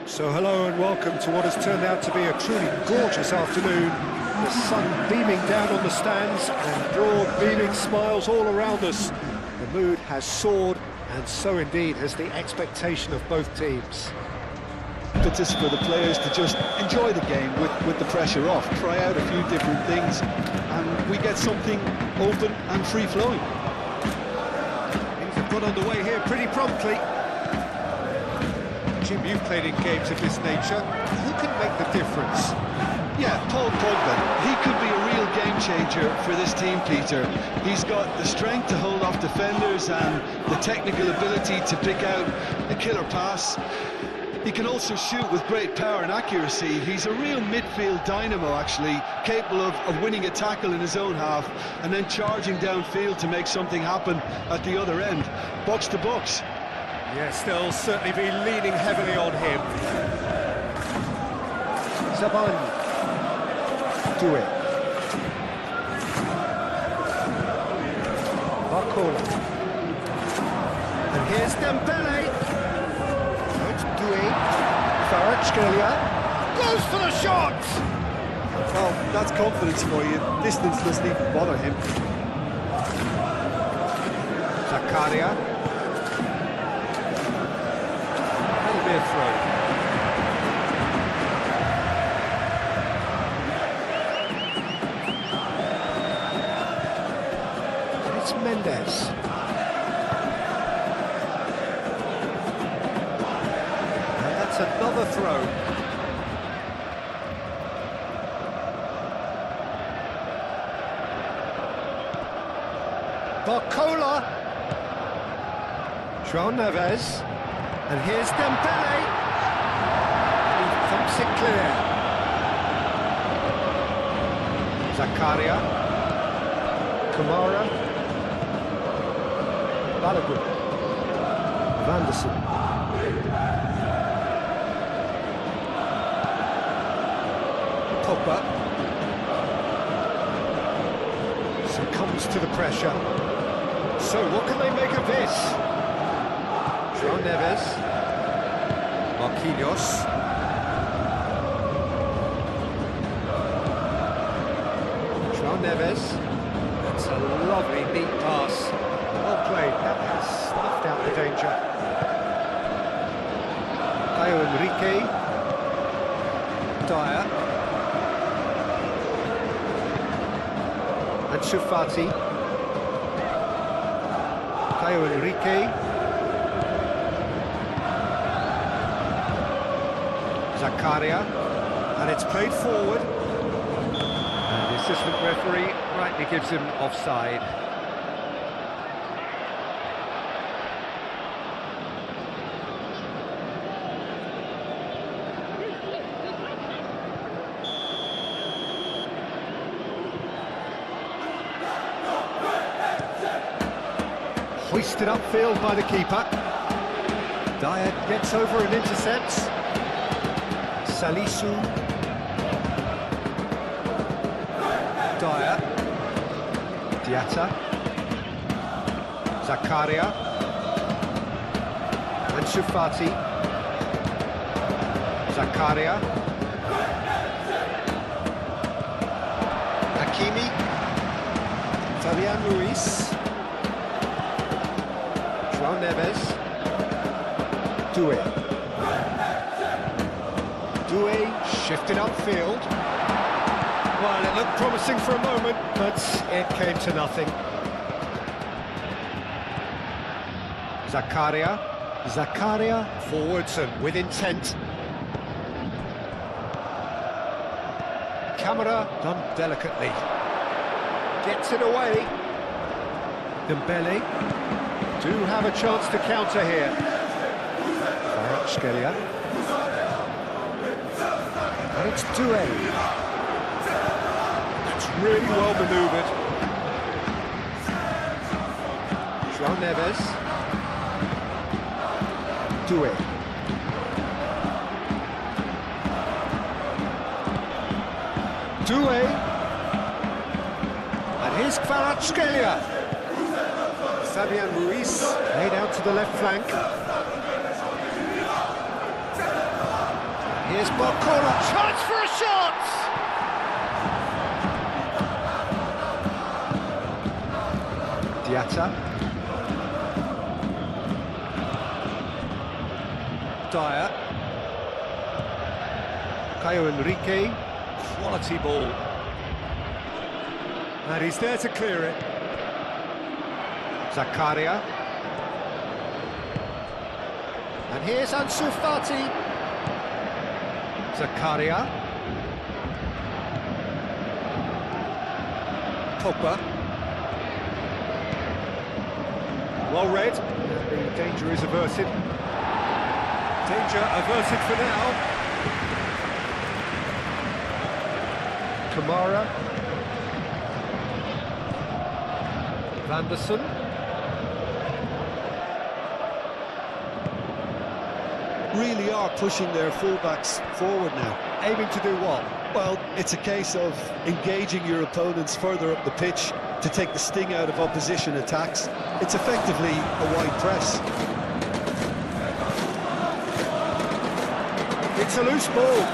So hello and welcome to what has turned out to be a truly gorgeous afternoon. The sun beaming down on the stands and broad beaming smiles all around us. The mood has soared, and so indeed has the expectation of both teams. Impetus for the players to just enjoy the game with the pressure off, try out a few different things, and we get something open and free-flowing. Things have got underway here pretty promptly. Jim, you've played in games of this nature. Who can make the difference? Yeah, Paul Pogba. He could be a real game changer for this team, Peter. He's got the strength to hold off defenders and the technical ability to pick out a killer pass. He can also shoot with great power and accuracy. He's a real midfield dynamo, actually, capable of winning a tackle in his own half and then charging downfield to make something happen at the other end. Box to box. Yes, they'll certainly be leaning heavily on him. Zaban. Do it. Barcola. And here's Dembele. It's Doué. Kvaratskhelia. Goes for the shot! Well, that's confidence for you. Distance doesn't even bother him. Zakaria. That'll be a throw. It's Mendes. And that's another throw. Barcola. João Neves. And here's Dembele. He thumps it clear. Zakaria. Kamara. Balogun. Vanderson. Pogba. Succumbs to the pressure. So what can they make of this? João Neves. Marquinhos. João Neves. That's a lovely, neat pass. Well played. That has snuffed out the danger. Caio Henrique. Dyer. Ansu Fati. Caio Henrique. Zakaria, and it's played forward, and the assistant referee rightly gives him offside. Hoisted upfield by the keeper. Dyer gets over and intercepts. Salisu. Dyer. Diatta. Zakaria. Ansu Fati. Zakaria. Hakimi. Fabian Ruiz. João Neves. Doué. Doué shifted upfield. Well, it looked promising for a moment, but it came to nothing. Zakaria. Zakaria forwards and with intent. Camera done delicately. Gets it away. Dembele do have a chance to counter here. Kvaratskhelia. And it's Doué. That's really well manoeuvred. João Neves. Doué. Doué. And here's Kvaratskhelia. Fabian Ruiz laid out to the left flank. Here's Barcola. Chance for a shot! Diatta. Dyer. Caio Henrique. Quality ball. And he's there to clear it. Zakaria. And here's Ansu Fati. Zakaria. Pogba. Well read. And the danger is averted. Danger averted for now. Kamara. Vanderson. Really are pushing their fullbacks forward now. Aiming to do what? Well, it's a case of engaging your opponents further up the pitch to take the sting out of opposition attacks. It's effectively a wide press. It's a loose ball.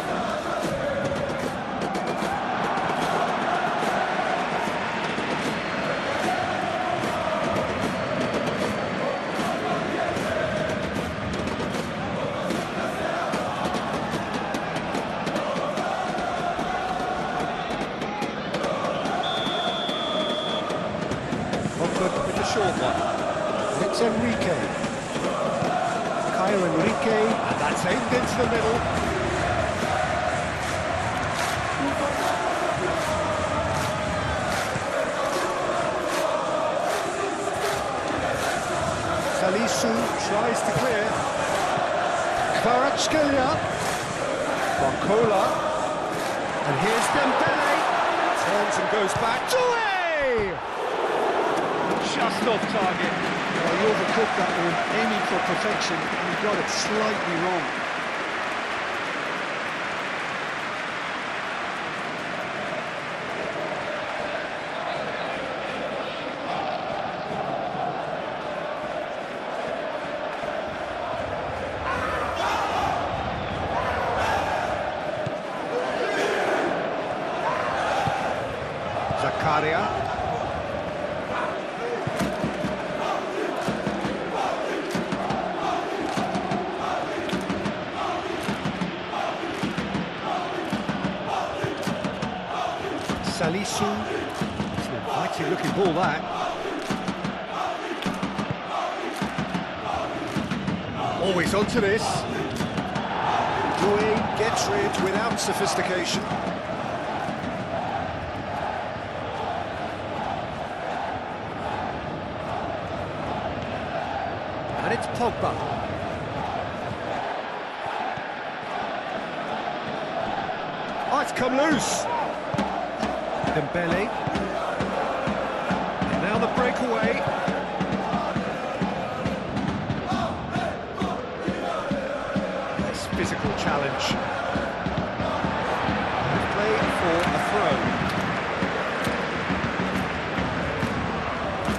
With a short one. And it's Enrique. Caio Henrique, and that's aimed into the middle. Salisu tries to clear. Kvaratskhelia. Barcola. And here's Dembele. Turns and goes back. Doué! Just off target. Well, he overcooked that one, aiming for perfection, and he got it slightly wrong. Zakaria. Salisu. It's an inviting looking ball, that. Always onto this. Doué gets rid without sophistication. And it's Pogba. Oh, it's come loose. Dembele. And now the breakaway. Nice physical challenge. Play for a throw.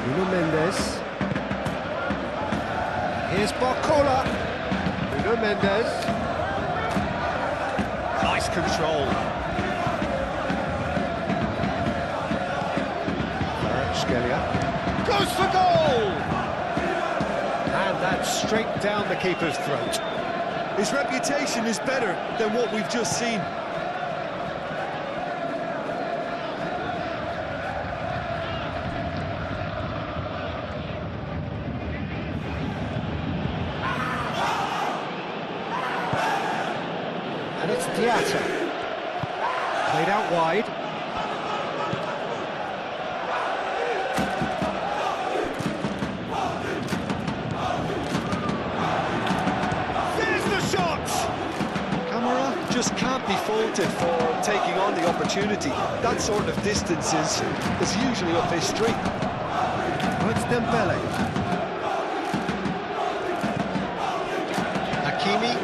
Nuno Mendes. Here's Barcola. Nuno Mendes. Nice control. Goes for goal! And that's straight down the keeper's throat. His reputation is better than what we've just seen. And it's Diatta. Played out wide. Just can't be faulted for taking on the opportunity. That sort of distance is usually up his street. Well, it's Dembele. Hakimi.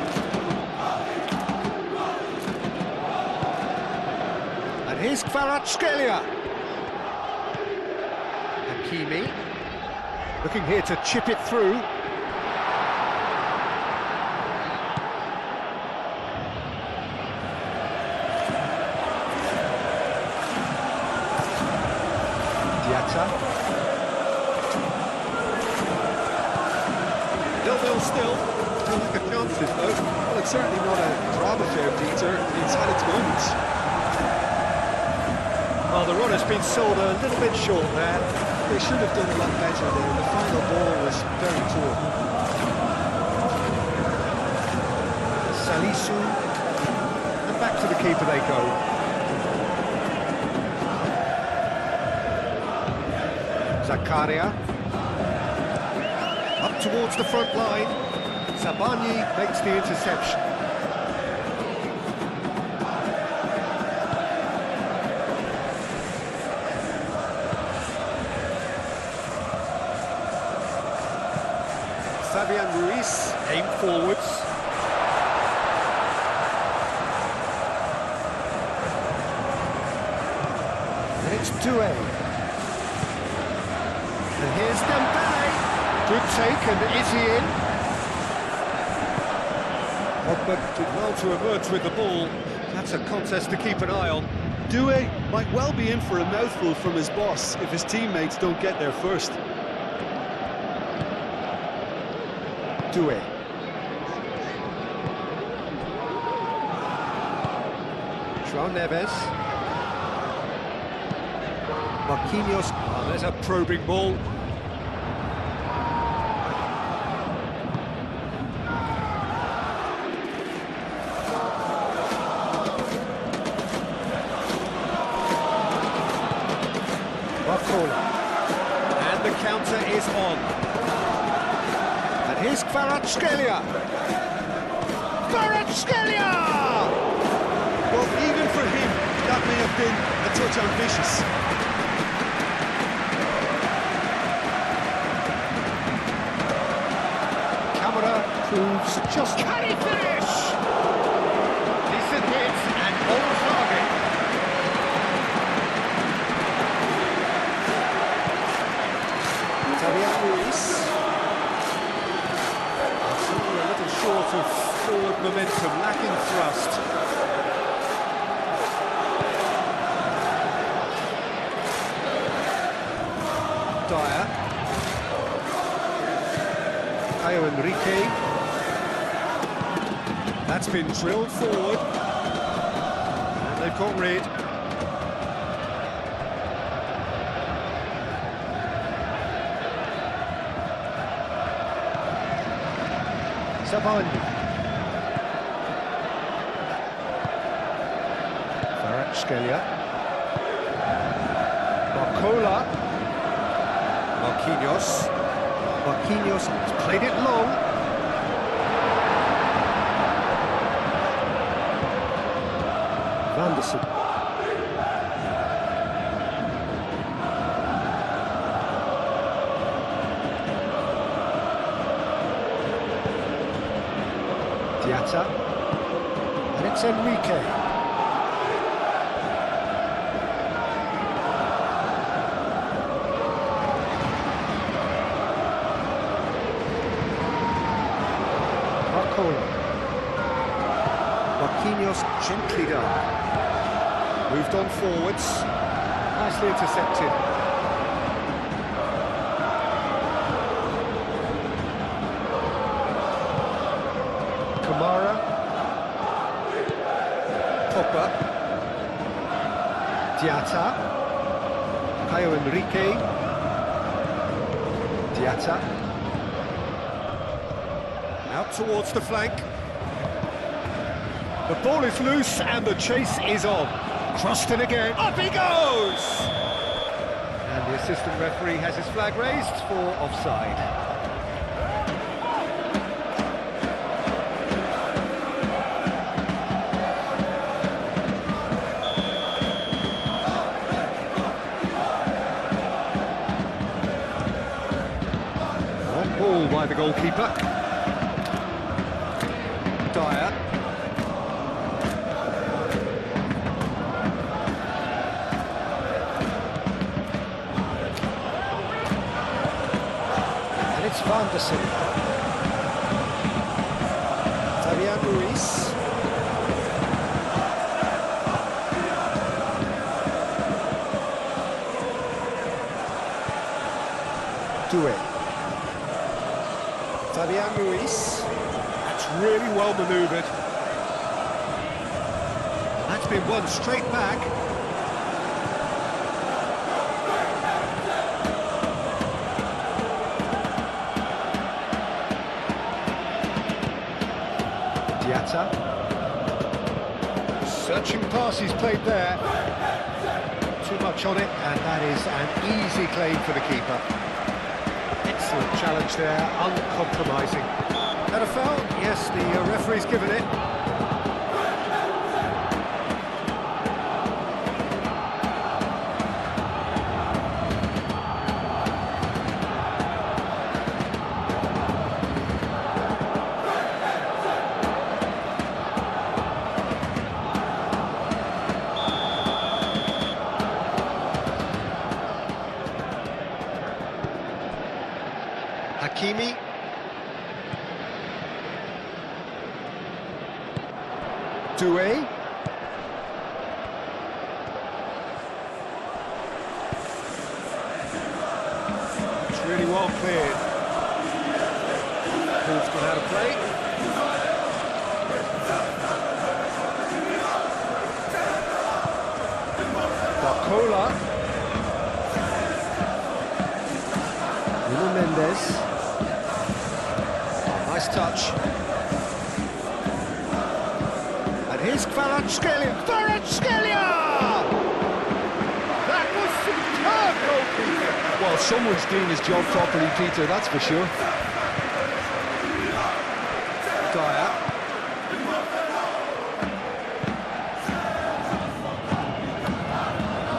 And here's Kvaratskhelia. Hakimi. Looking here to chip it through. chances, though. Well, it's certainly not a drama affair, Peter. It's had its moments. Well, the run has been sold a little bit short there. They should have done a lot better there. The final ball was very poor. Salisu. And back to the keeper they go. Zakaria. Up towards the front line. Sabani makes the interception. Fabian Ruiz aimed forwards. And it's Doué. And here's Dembele. Good take, and is he in? Pogba did well to emerge with the ball. That's a contest to keep an eye on. Doué might well be in for a mouthful from his boss if his teammates don't get there first. Doué. João Neves. Marquinhos. Oh, there's a probing ball. Barcola. And the counter is on. And here's Kvaratskhelia. Kvaratskhelia! Well, even for him, that may have been a touch ambitious. Camera proves just... Can he finish? Decent hit and on target. Fabian Ruiz. A little short of forward momentum, lacking thrust. Dyer. Caio Henrique. That's been drilled forward. And they've got rid. Sabani. Kvaratskhelia. Barcola. Marquinhos. Marquinhos has played it long. Vanderson. Diatta. And it's Enrique. Marquinhos gently done. Moved on forwards. Nicely intercepted. Kamara. Pogba. Diatta. Caio Henrique. Diatta. Out towards the flank. The ball is loose and the chase is on. Crossed in again. Up he goes! And the assistant referee has his flag raised for offside. On ball by the goalkeeper. Dyer. It's Vanderson. Fabian Ruiz. Doué. Fabian Ruiz. That's really well manoeuvred. That's been won straight back. Diatta. Searching pass he's played there. Too much on it, and that is an easy claim for the keeper. Excellent challenge there, uncompromising. And a foul? Yes, the referee's given it. Hakimi. Doué. It's really well cleared. Ball's gone out of play. Barcola. Nuno Mendes. Nice touch. And here's Kvaratskhelia. Kvaratskhelia! That was superb goalkeeping. Well, someone's doing his job properly, Peter, that's for sure. Dyer.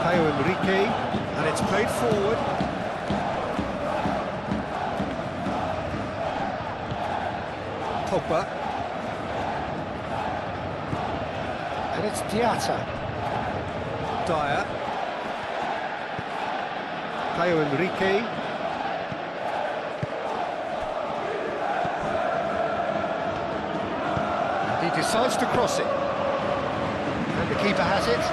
Caio Henrique, and it's played forward. Pogba. And it's Diatta. Dyer. Caio Henrique. And he decides to cross it. And the keeper has it.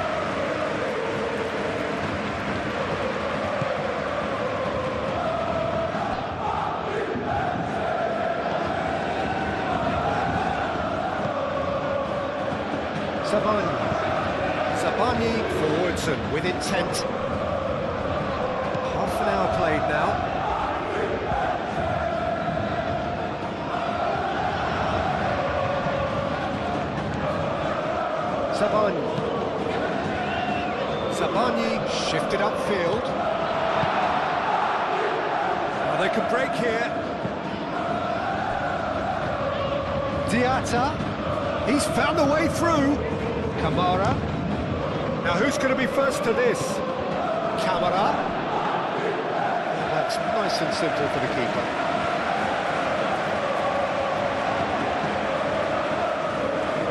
Zabani forwards and with intent. Half an hour played now. Zabani shifted upfield. Oh, they can break here. Diatta, he's found a way through. Kamara. Now who's going to be first to this? Kamara. And that's nice and simple for the keeper.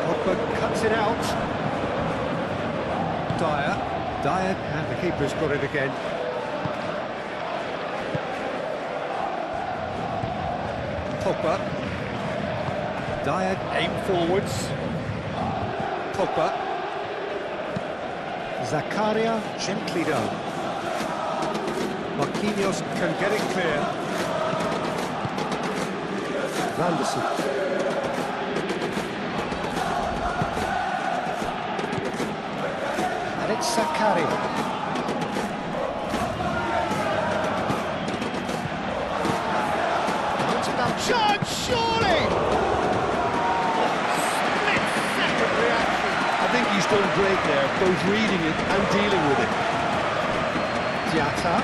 Pogba cuts it out. Dyer, and the keeper's got it again. Pogba. Dyer, aim forwards. Pogba. Zakaria, gently down. Marquinhos can get it clear. Vanderson. And it's Zakaria. Not enough chance, surely! Split-second reaction. I think he's done great there, both reading it and dealing with it. Diatta.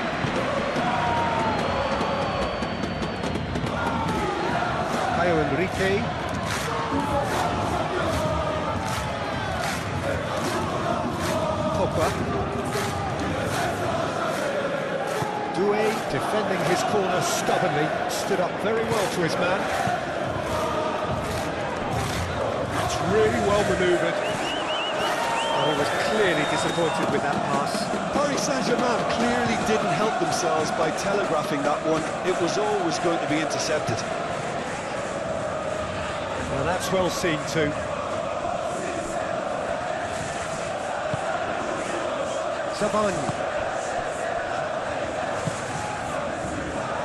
Caio Henrique. Pogba. Doué defending his corner stubbornly, stood up very well to his man. That's really well manoeuvred. He was clearly disappointed with that pass. Paris Saint-Germain clearly didn't help themselves by telegraphing that one. It was always going to be intercepted. Well, that's well seen too. Zabani.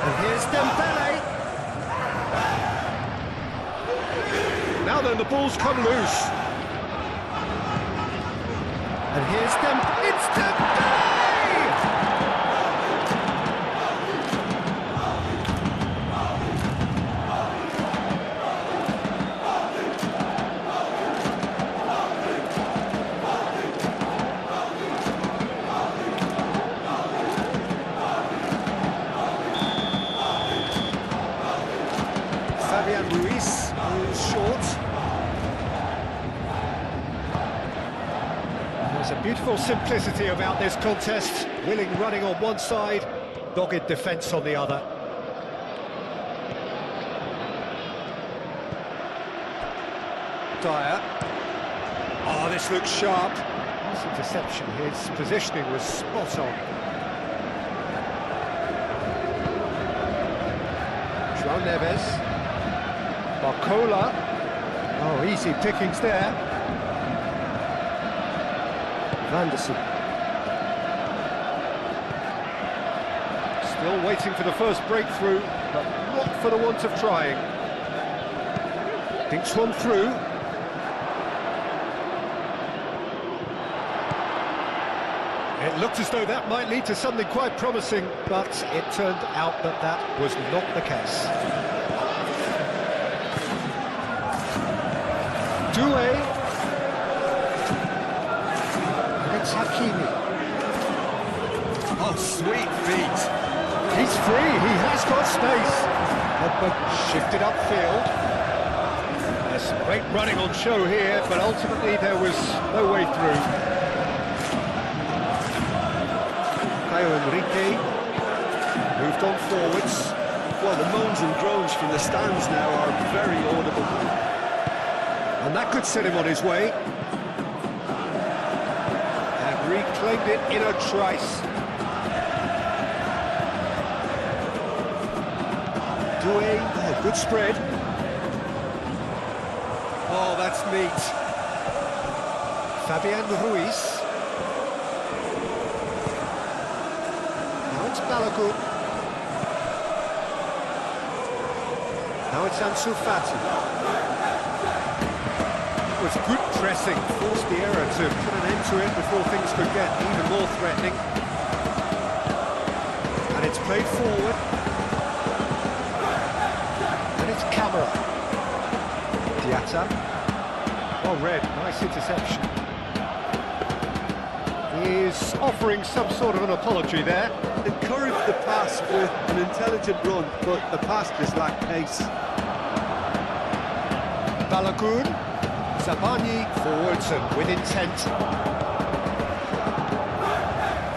And here's Dembele. Now then, the ball's come loose. And here's it's Dembele! Fabian Ruiz moves short. There's a beautiful simplicity about this contest. Willing running on one side, dogged defence on the other. Dyer. Oh, this looks sharp. Nice interception. His positioning was spot on. João Neves. Barcola. Oh, easy pickings there. Vanderson. Still waiting for the first breakthrough, but not for the want of trying. Dinks one through. It looked as though that might lead to something quite promising, but it turned out that that was not the case. Doué. And it's Hakimi. Oh, sweet feet. He's free, he has got space. But shifted upfield. There's some great running on show here, but ultimately there was no way through. Enrique moved on forwards. Well, the moans and groans from the stands now are very audible. And that could set him on his way. And reclaimed it in a trice. Doué, oh, good spread. Oh, that's neat. Fabian Ruiz. Balogun. Now it's Ansu Fati. It was good pressing, forced the error to put an end to it before things could get even more threatening. And it's played forward. And it's Camara. Diatta. Well read, nice interception. He is offering some sort of an apology there. Encouraged the pass with an intelligent run, but the pass just lacked pace. Balogun, Zabani forwards and with intent.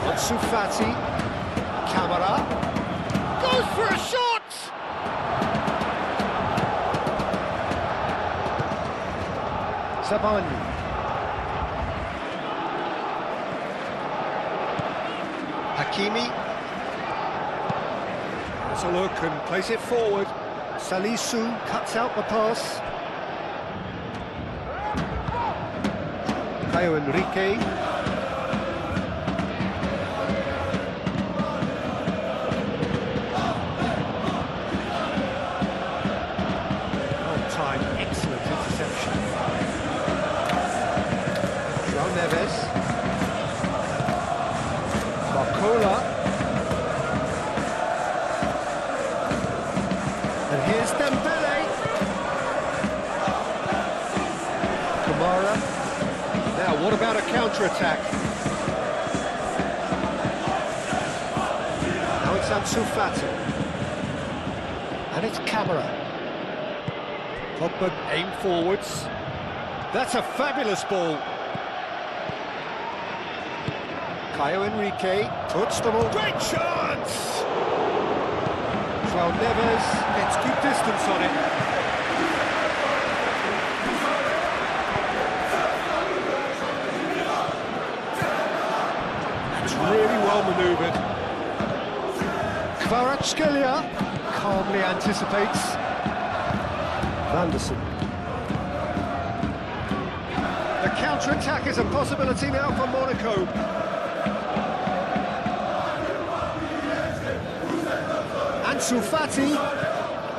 Ansu Fati, Camara, goes for a shot! Zabani. Hakimi. Has a look and plays it forward. Salisu cuts out the pass. Caio Enrique. On time, excellent interception. João Neves. Barcola. And here's Dembele. Kamara. Now, what about a counter-attack? Now it's Ansu Fati. And it's Camara. Pogba aim forwards. That's a fabulous ball. Caio Enrique puts the ball. Great chance! João Neves gets good distance on it. It's really well manoeuvred. Kvaratskhelia calmly anticipates. Vanderson. The counter-attack is a possibility now for Monaco. Ansu Fati,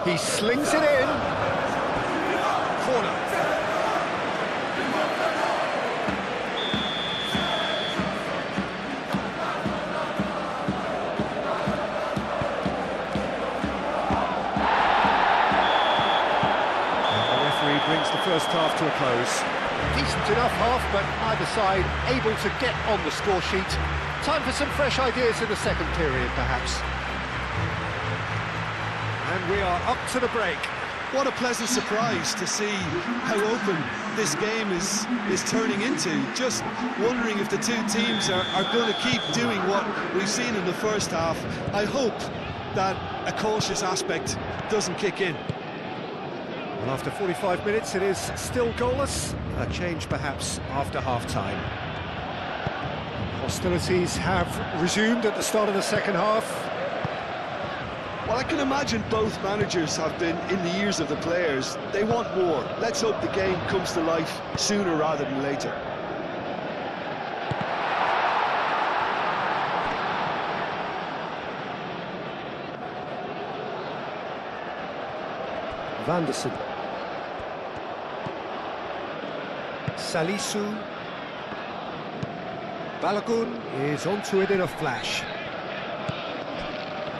he slings it in. Corner. will close. Decent enough half, but neither side able to get on the score sheet. Time for some fresh ideas in the second period, perhaps. And we are up to the break. What a pleasant surprise to see how open this game is turning into. Just wondering if the two teams are going to keep doing what we've seen in the first half. I hope that a cautious aspect doesn't kick in. Well, after 45 minutes, it is still goalless. A change, perhaps, after half-time. Hostilities have resumed at the start of the second half. Well, I can imagine both managers have been in the ears of the players. They want more. Let's hope the game comes to life sooner rather than later. Vanderson. Salisu. Balogun is onto it in a flash.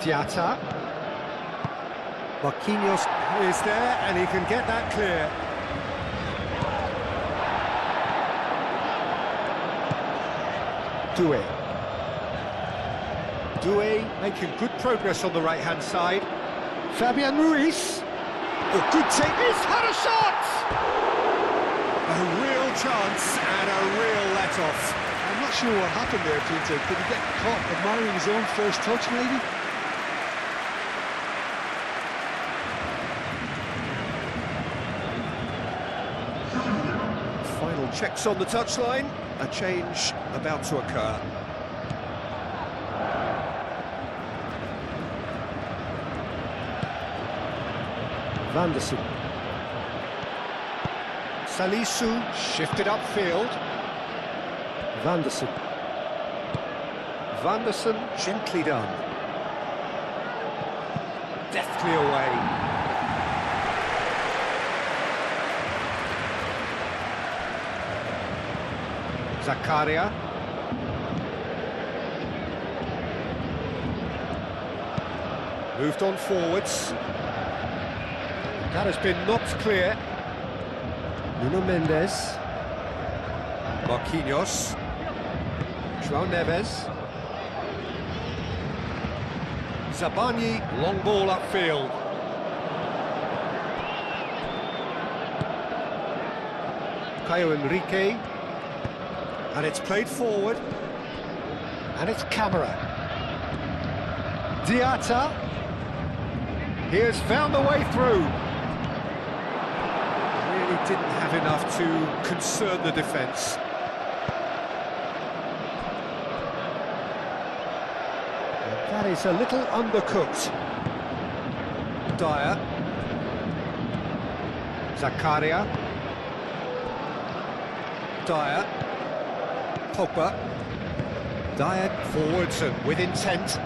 Diatta. Marquinhos is there, and he can get that clear. Doué making good progress on the right-hand side. Fabian Ruiz. A good take. He's had a shot! A real chance and a real let-off. I'm not sure what happened there, Peter. Did he get caught admiring his own first touch, maybe? Final checks on the touchline. A change about to occur. Vanderson. Salisu shifted upfield. Vanderson. Vanderson gently done. Deftly away. Zakaria. Moved on forwards. That has been knocked clear. Nuno Mendes. Marquinhos. João Neves. Zabani, long ball upfield. Caio Henrique. And it's played forward. And it's Camara. Diatta. He has found the way through. Really didn't have enough to concern the defence. That is a little undercooked. Dyer. Zakaria. Dyer. Pogba. Dyer forwards and with intent.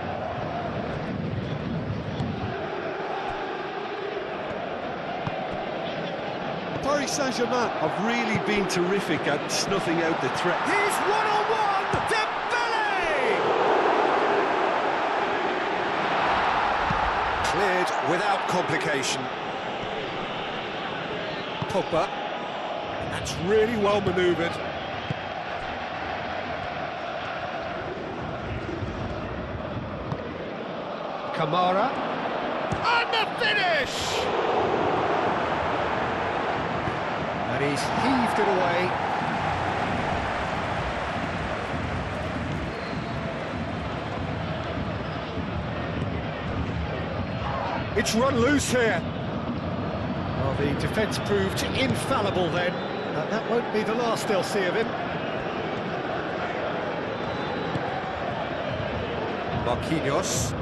Paris Saint-Germain have really been terrific at snuffing out the threat. He's one-on-one! Dembele! Cleared without complication. Pogba. That's really well manoeuvred. Camara. And the finish! And he's heaved it away. It's run loose here. Well, the defence proved infallible then. And that won't be the last they'll see of him. Marquinhos.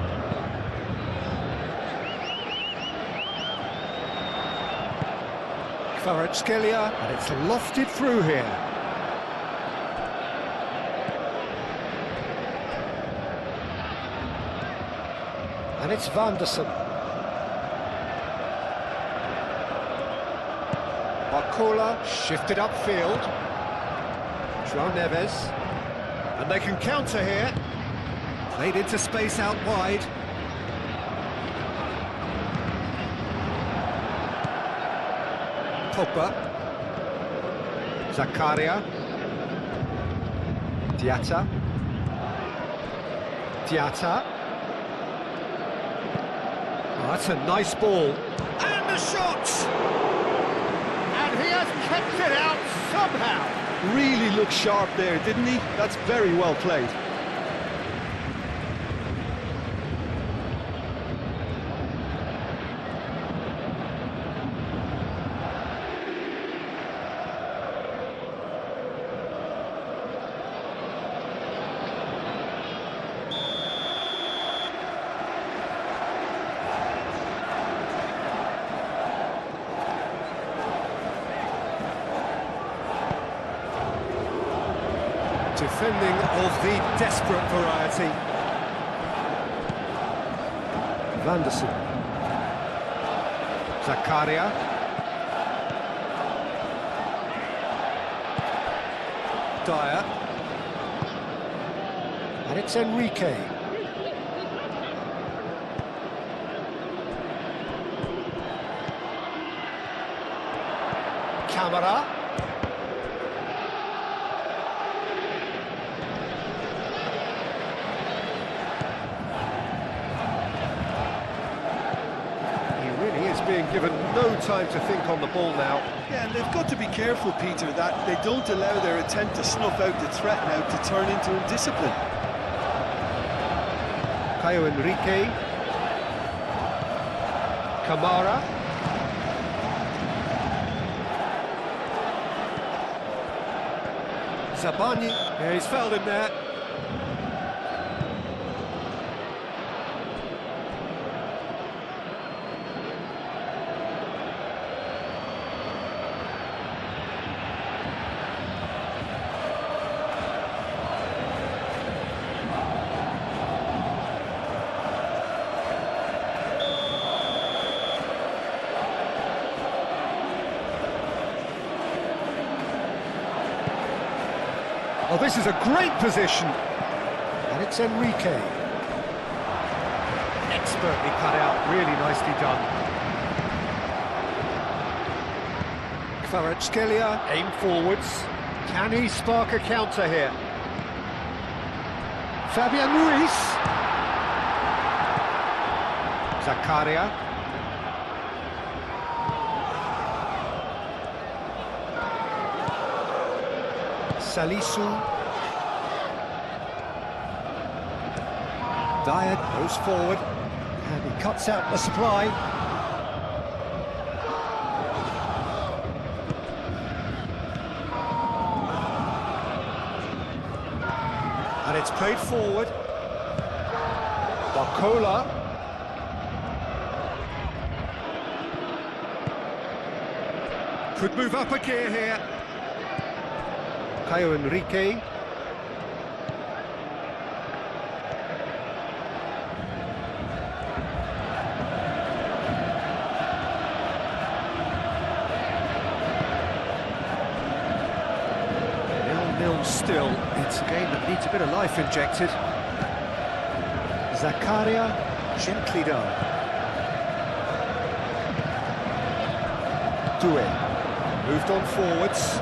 Kvaratskhelia, and it's lofted through here. And it's Vanderson. Barcola shifted upfield. João Neves. And they can counter here. Played into space out wide. Pogba. Zakaria. Diatta. Diatta. Oh, that's a nice ball. And the shot! And he has kept it out somehow. Really looked sharp there, didn't he? That's very well played. Defending of the desperate variety. Vanderson. Zakaria. Dyer. And it's Enrique. Camara. Being given no time to think on the ball now. Yeah, and they've got to be careful, Peter, that they don't allow their attempt to snuff out the threat now to turn into indiscipline. Caio Enrique. Camara. Zabani. Yeah, he's fouled him there. Oh, this is a great position. And it's Enrique. Expertly cut out, really nicely done. Kvaratskhelia, aim forwards. Can he spark a counter here? Fabian Ruiz. Zakaria. Salisu. Dyer goes forward and he cuts out the supply. And it's played forward. Barcola. Could move up a gear here. Caio Enrique. Nil-nil still. It's a game that needs a bit of life injected. Zakaria, gently done. Doué, moved on forwards.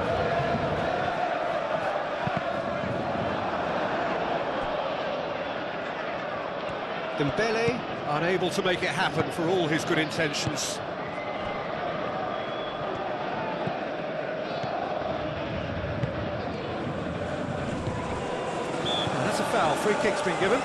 Dembele, unable to make it happen for all his good intentions. And that's a foul, free kick's been given.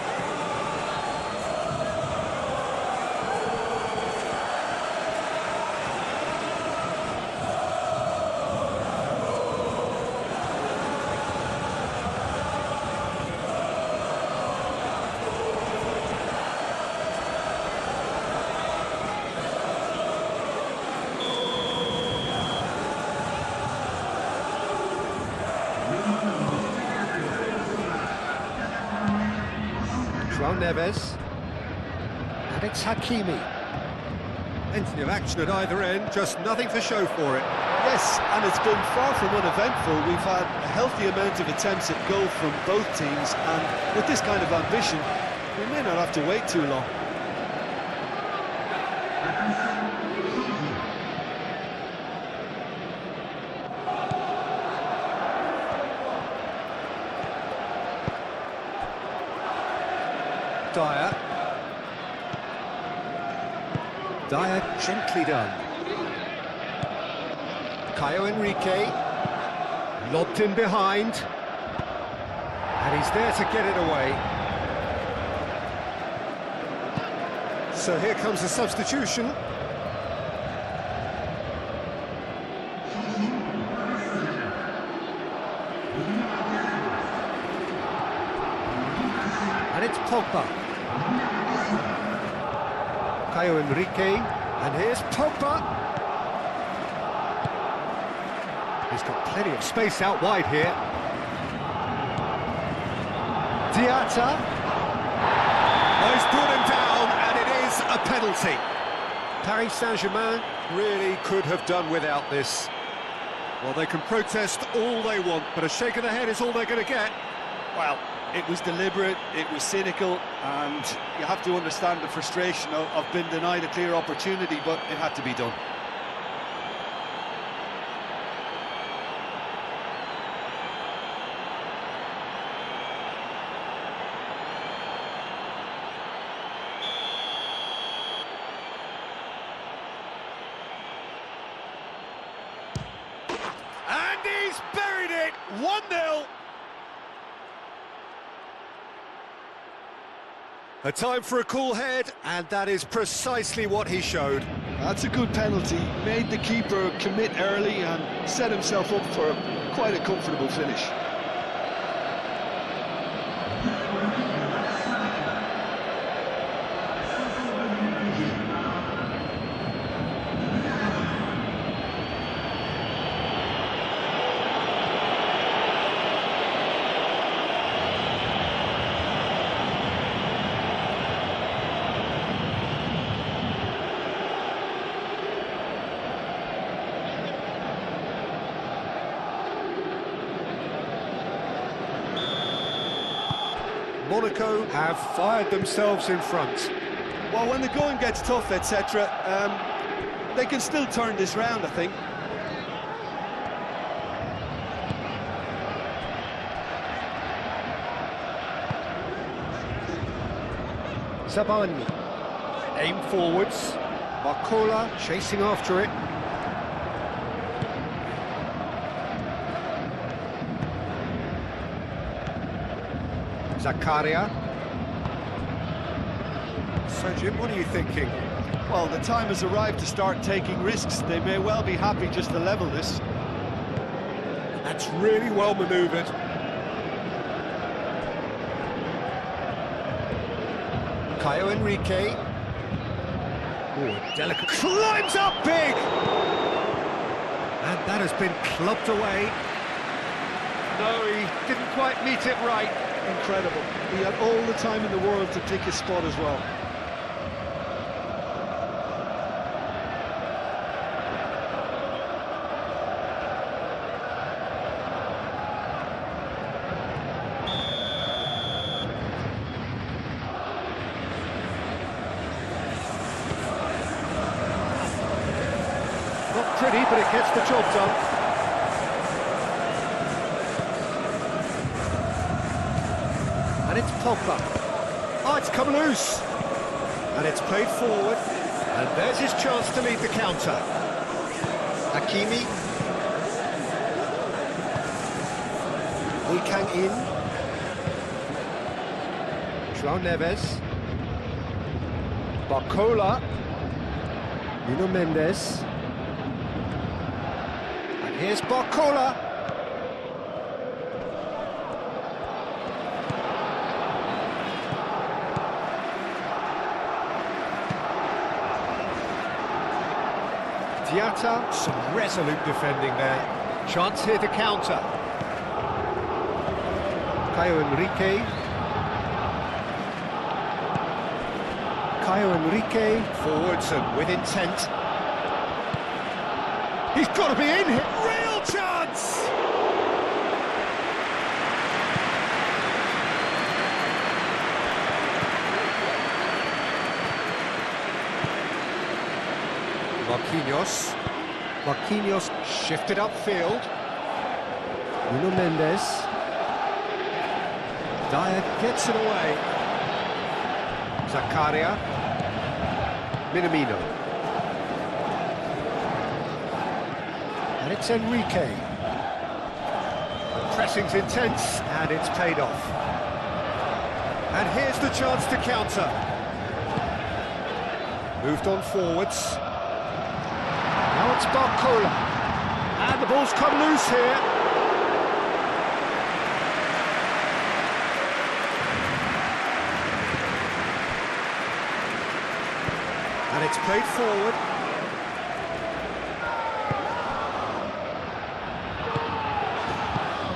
Neves, and it's Hakimi. Plenty of action at either end, just nothing to show for it. Yes, and it's been far from uneventful. We've had a healthy amount of attempts at goal from both teams, and with this kind of ambition, we may not have to wait too long. Dyer. Dyer gently done. Caio Henrique. Lobbed in behind. And he's there to get it away. So here comes the substitution. And it's Pogba. Caio Henrique, and here's Pogba. He's got plenty of space out wide here. Diatta. Oh, he's brought him down, and it is a penalty. Paris Saint-Germain really could have done without this. Well, they can protest all they want, but a shake of the head is all they're going to get. Well, it was deliberate, it was cynical, and you have to understand the frustration of being denied a clear opportunity, but it had to be done. And he's buried it! 1-0! A time for a cool head, and that is precisely what he showed. That's a good penalty, made the keeper commit early and set himself up for quite a comfortable finish. Monaco have fired themselves in front. Well, when the going gets tough, etc., they can still turn this round, I think. Zabani, aim forwards. Barcola chasing after it. Zakaria. So, Jim, what are you thinking? Well, the time has arrived to start taking risks. They may well be happy just to level this. That's really well manoeuvred. Caio Henrique. Oh, delicate. Climbs up big! And that has been clubbed away. No, he didn't quite meet it right. Incredible. He had all the time in the world to pick his spot as well. Not pretty, but it gets the job done. And it's Pogba. Oh, it's come loose. And it's played forward. And there's his chance to lead the counter. Hakimi. Wilkang in. João Neves. Barcola. Nuno Mendes. And here's Barcola. Diatta, some resolute defending there. Chance here to counter. Caio Henrique. Caio Henrique, forwards and with intent. He's got to be in here. Real chance! Marquinhos shifted upfield. Nuno Mendes. Dyer gets it away. Zakaria. Minamino. And it's Enrique. The pressing's intense, and it's paid off. And here's the chance to counter. Moved on forwards. Now it's Barcola. And the ball's come loose here. And it's played forward.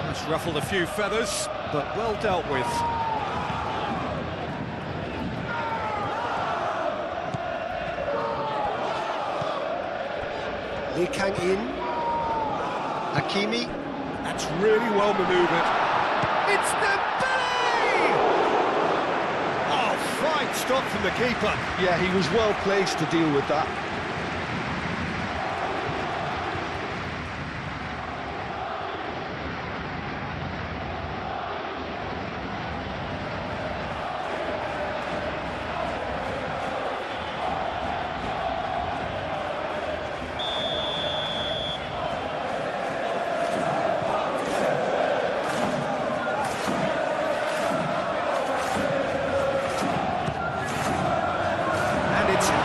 That's ruffled a few feathers, but well dealt with. Lee Kang-in. Hakimi. That's really well manoeuvred. It's Dembele! Oh, fine stop from the keeper. Yeah, he was well placed to deal with that.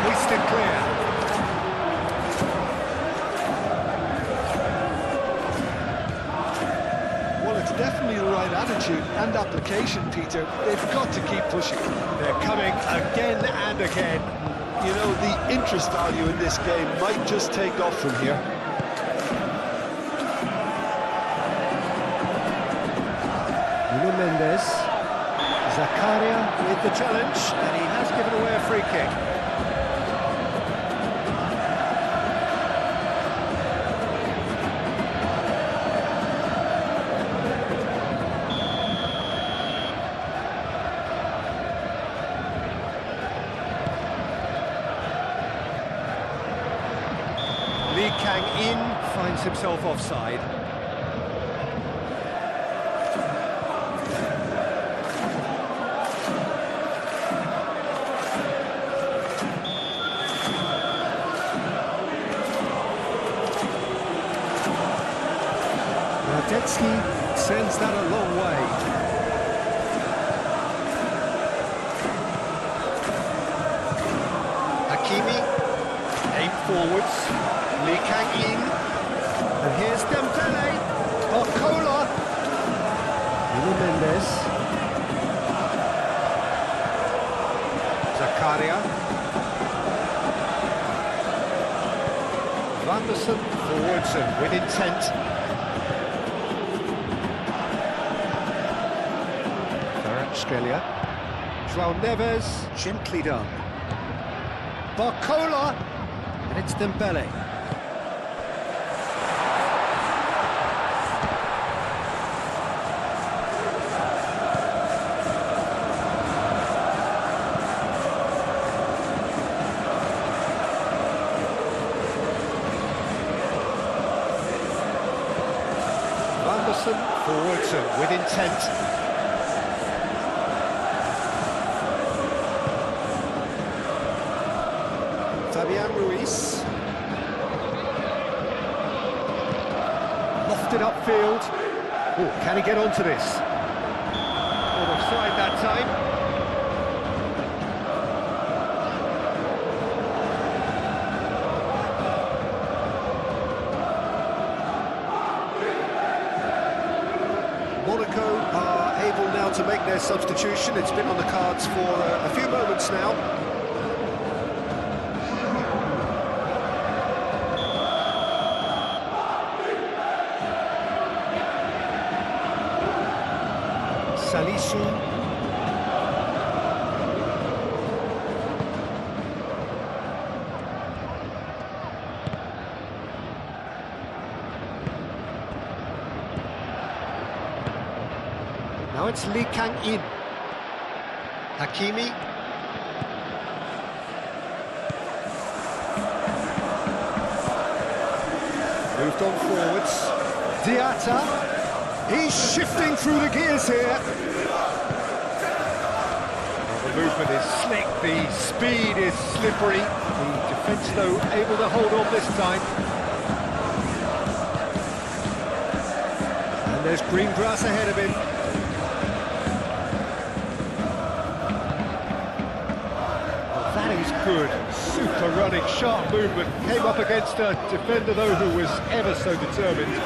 Hoisted clear. Well, it's definitely the right attitude and application, Peter. They've got to keep pushing. They're coming again and again. You know, the interest value in this game might just take off from here. Nuno Mendes. Zakaria with the challenge, and he has given away a free kick. Lee Kang-in finds himself offside. Radetzky sends that a long way. Hakimi, aim forwards. Lee Kang-in, and here's Dembele. Barcola. Nuno Mendes. Zakaria. Vanderson forwards and with intent. Australia. João Neves, gently done. Barcola, and it's Dembele. Vanderson forwards and with intent. Fabian Ruiz. Lofted upfield. Oh, can he get onto this? Not offside that time. Monaco are able now to make their substitution. It's been on the cards for a few moments now. Salisu. Now it's Lee Kang-in. Hakimi. Moved on forwards. Diatta. He's shifting through the gears here. Well, the movement is slick, the speed is slippery. The defence, though, able to hold on this time. And there's green grass ahead of him. Well, that is good. Super running, sharp movement. Came up against a defender, though, who was ever so determined.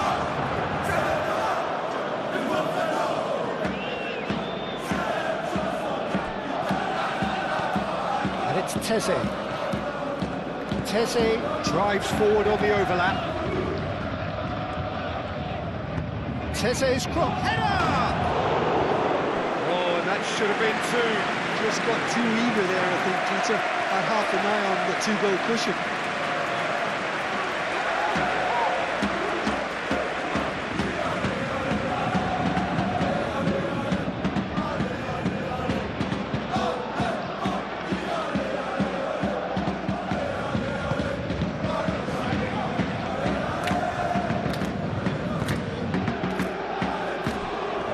Teze. Teze drives forward on the overlap. Teze's crop header! Oh, and that should have been two. Just got too eager there, I think, Peter. Had half an eye on the two-goal cushion.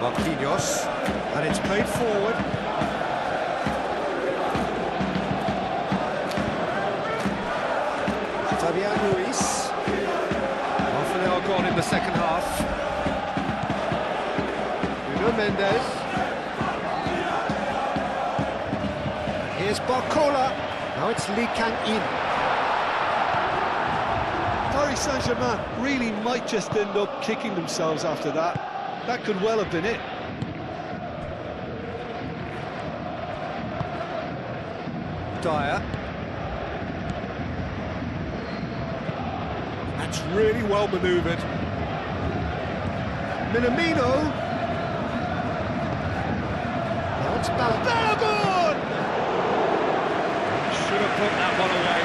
Marquinhos, and it's played forward. Fabian Ruiz. Half an hour gone in the second half. Nuno Mendes. Here's Barcola. Now it's Lee Kang-in. Paris Saint-Germain really might just end up kicking themselves after that. That could well have been it. Dyer. That's really well manoeuvred. Minamino. Now it's Balogun! Should have put that one away.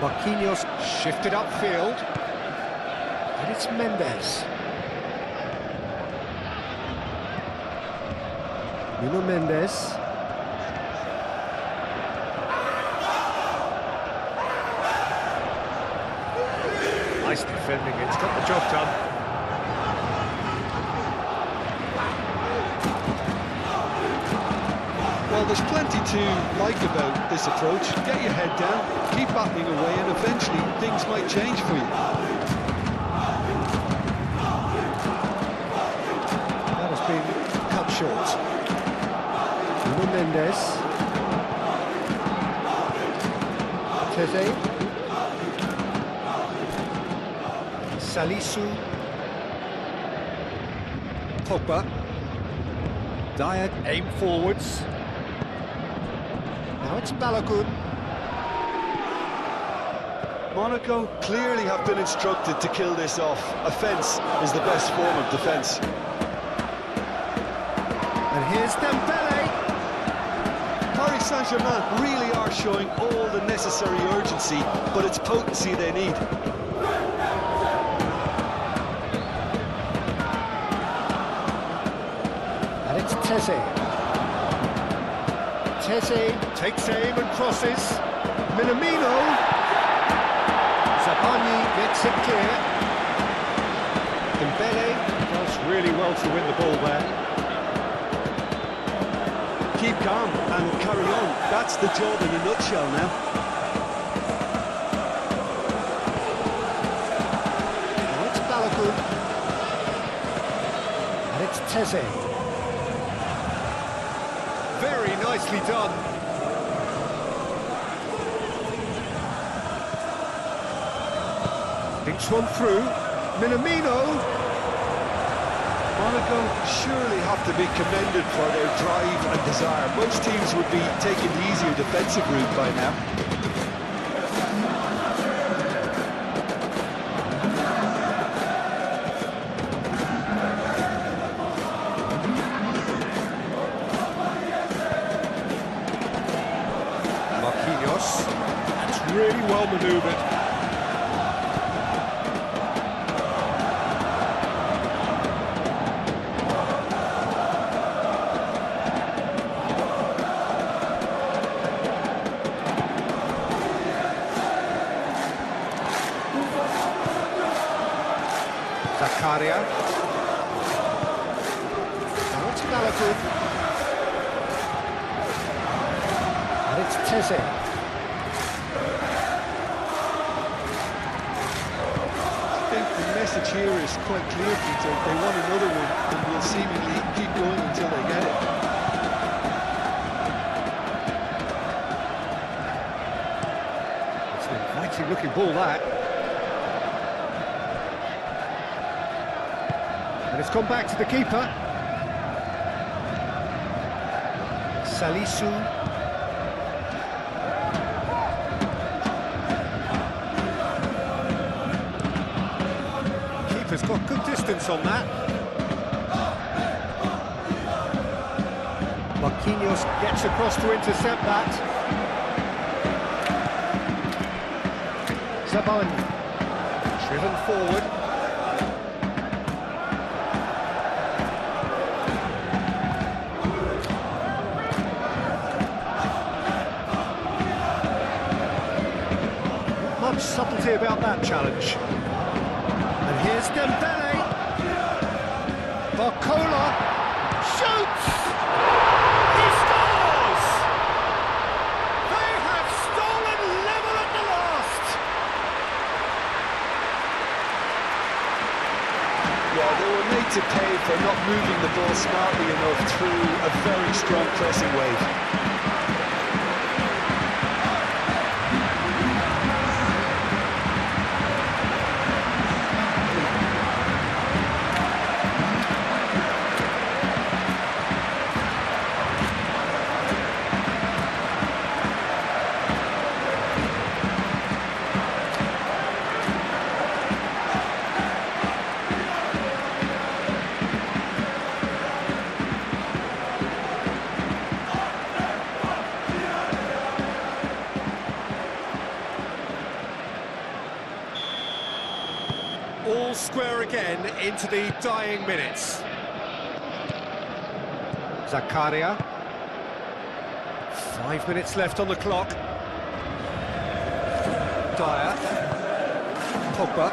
Marquinhos shifted upfield, and it's Mendes. Nuno Mendes. Nice defending, it's got the job done. Well, there's plenty to like about this approach. Get your head down, keep battling away, and eventually things might change for you. That has been cut short. Nuno Mendes. Teze. Salisu. Pogba. Dyer aim forwards. Now it's Balogun. Monaco clearly have been instructed to kill this off. Offence is the best form of defence. And here's Dembele. Paris Saint-Germain really are showing all the necessary urgency, but it's potency they need. And it's Teze. Teze takes aim and crosses. Minamino. Zabani gets it clear. Dembele does really well to win the ball there. Keep calm and carry on. That's the job in a nutshell now. Now it's Balogun. And it's Teze. Very nicely done. Thinks one through. Minamino. Monaco surely have to be commended for their drive and desire. Most teams would be taking the easier defensive route by now. Marquinhos. That's really well manoeuvred. Zakaria. Now it's Balogun. And it's Teze. I think the message here is quite clear, Peter. They want another one and will seemingly keep going until they get it. It's an inviting looking ball, that. And it's gone back to the keeper. Salisu. Keeper's got good distance on that. Marquinhos gets across to intercept that. Zaban, driven forward. Much subtlety about that challenge. And here's Dembele. Barcola shoots! He scores! They have stolen level at the last! Yeah, they were made to pay for not moving the ball smartly enough through a very strong pressing wave. All square again into the dying minutes. Zakaria. 5 minutes left on the clock. Dyer. Pogba.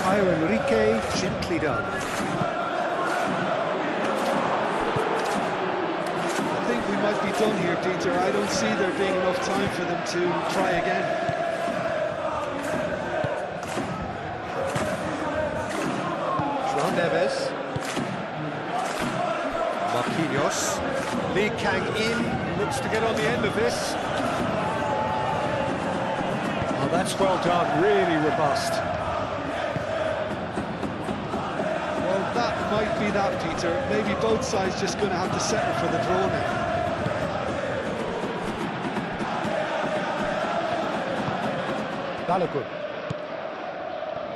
Caio Enrique, gently done. I think we might be done here, Peter. I don't see there being enough time for them to try again. Neves. Marquinhos. Lee Kang in, looks to get on the end of this. Oh, that's well done, really robust. Well, that might be that, Peter. Maybe both sides just going to have to settle for the draw now. Balogun.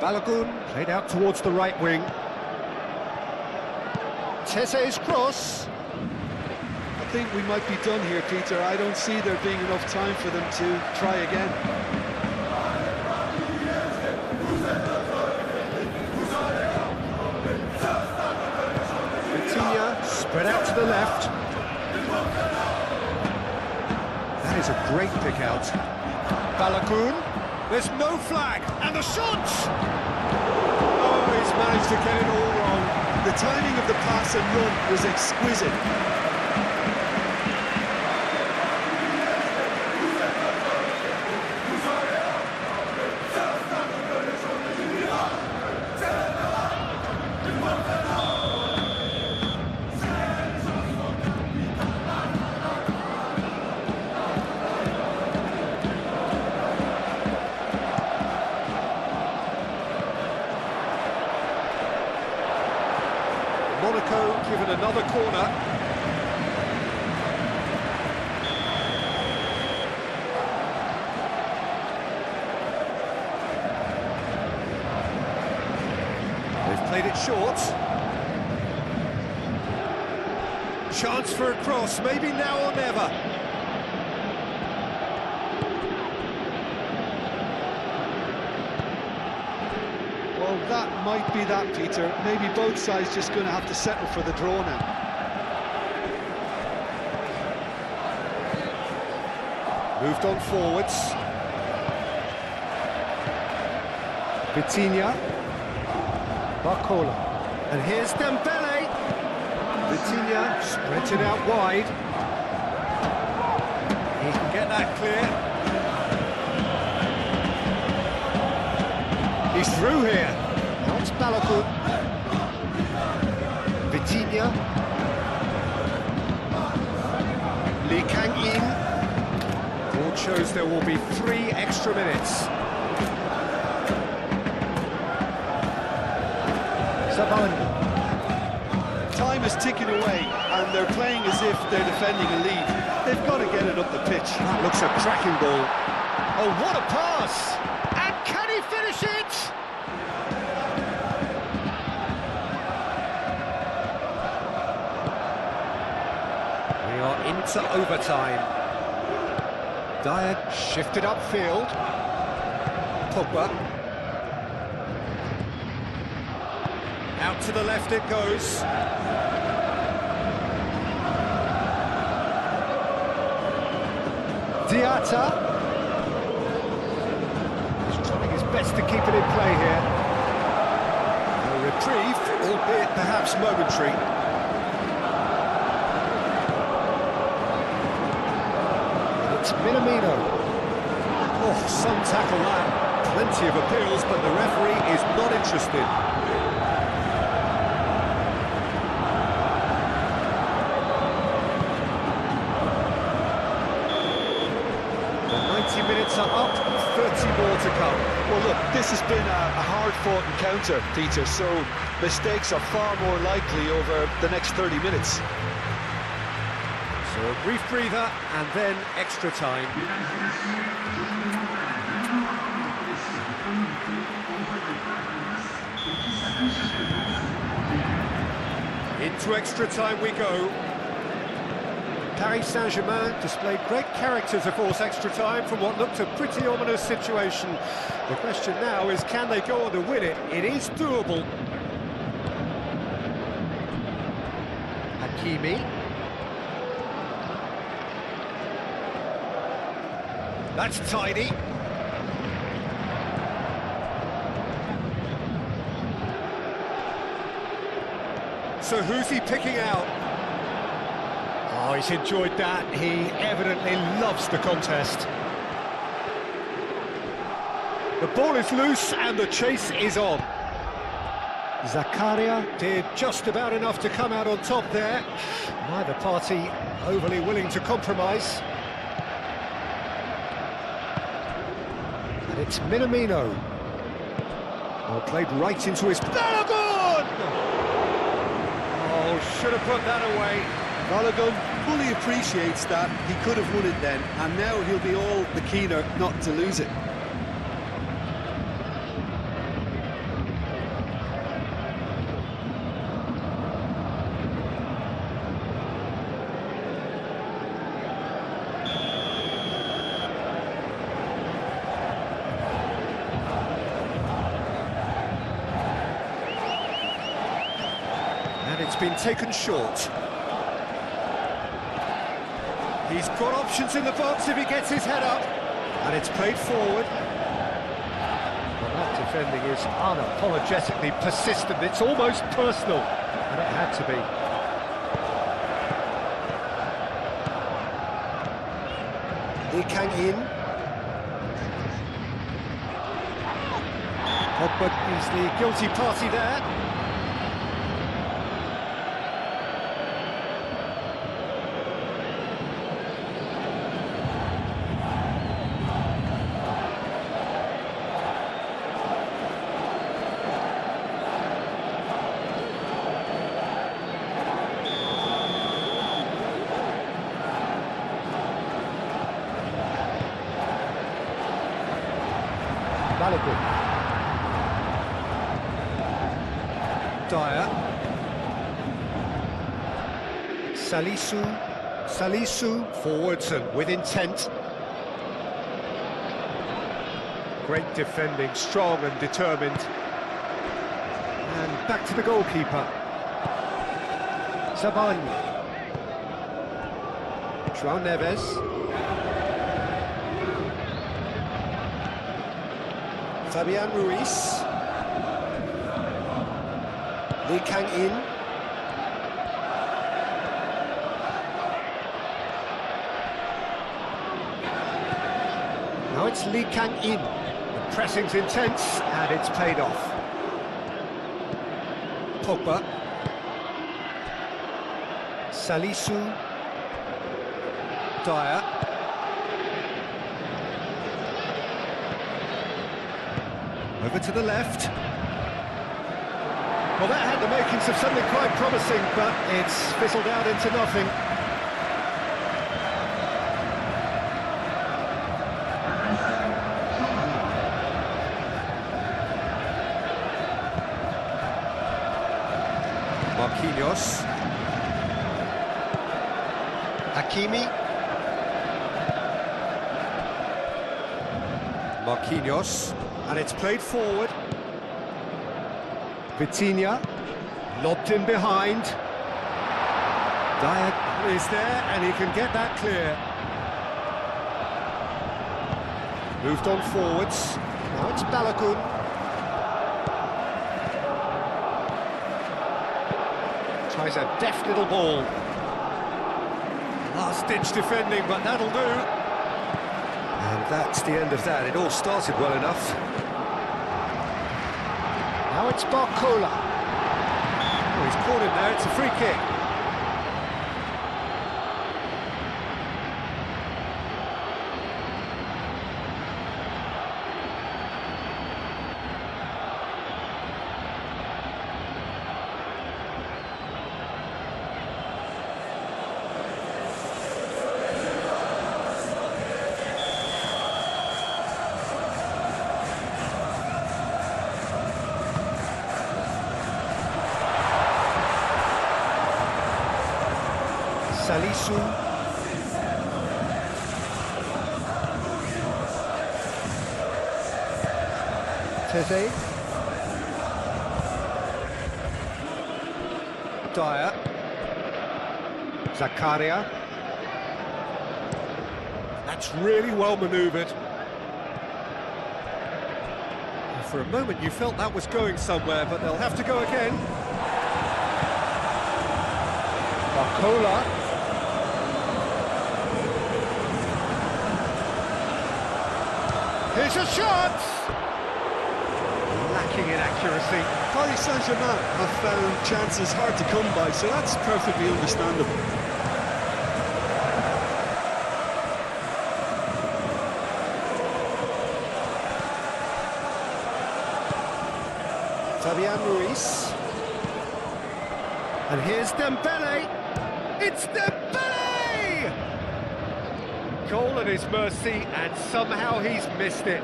Balogun played out towards the right wing. Teze's cross. I think we might be done here, Peter. I don't see there being enough time for them to try again. Vitinha spread out to the left. That is a great pick out. Balogun. There's no flag, and the shot! Oh, he's managed to get it all wrong. The timing of the pass and run was exquisite. Monaco given another corner. They've played it short. Chance for a cross, maybe now or never. Well, that might be that, Peter. Maybe both sides just going to have to settle for the draw now. Moved on forwards. Vitinha. Barcola. And here's Dembele. Vitinha spreads it out wide. He can get that clear. He's through here. Now it's Balogun. Vitinha. Lee Kang-in. Board shows there will be 3 extra minutes. Saban. Time is ticking away, and they're playing as if they're defending a lead. They've got to get it up the pitch. That looks a cracking ball. Oh, what a pass! And can he finish it? We are into overtime. Dyer shifted upfield. Pogba. Out to the left it goes. Diatta. He's trying his best to keep it in play here. A reprieve, albeit perhaps momentary. It's Minamino. Oh, some tackle that. Plenty of appeals, but the referee is not interested. Minutes are up, 30 more to come. Well, look, this has been a hard-fought encounter, Peter, so mistakes are far more likely over the next 30 minutes. So a brief breather, and then extra time. Into extra time we go. Paris Saint-Germain displayed great character to force extra time from what looked a pretty ominous situation. The question now is, can they go on to win it? It is doable. Hakimi. That's tidy. So who's he picking out? Oh, he's enjoyed that. He evidently loves the contest. The ball is loose and the chase is on. Zakaria did just about enough to come out on top there. Neither party overly willing to compromise. And it's Minamino. Well, played right into his... Balogun! Oh, should have put that away. Balogun fully appreciates that. He could have won it then, and now he'll be all the keener not to lose it. And it's been taken short. He's got options in the box if he gets his head up. And it's played forward. Well, that defending is unapologetically persistent. It's almost personal. And it had to be. Lee Kang-in. Pogba is the guilty party there. Balogun. Dyer. Salisu forwards and with intent. Great defending, strong and determined. And back to the goalkeeper. Saban. João Neves. Fabian Ruiz. Lee Kang-in. Now it's Lee Kang-in. The pressing's intense, and it's paid off. Pogba. Salisu. Dyer. Over to the left. Well, that had the makings of something quite promising, but it's fizzled out into nothing. Marquinhos. Hakimi. Marquinhos. And it's played forward. Vitinha. Lobbed in behind. Dyer is there, and he can get that clear. Moved on forwards. Now it's Balogun. Tries a deft little ball. Last-ditch defending, but that'll do. And that's the end of that. It all started well enough. Now it's Barcola. Oh, he's caught him there. It's a free kick. Salisu. Teze. Dyer. Zakaria. That's really well manoeuvred. For a moment you felt that was going somewhere, but they'll have to go again. Barcola. Here's a shot! Lacking in accuracy. Paris Saint-Germain have found chances hard to come by, so that's perfectly understandable. Fabian Ruiz. And here's Dembele. It's Dembele! Goal at his mercy, and somehow he's missed it.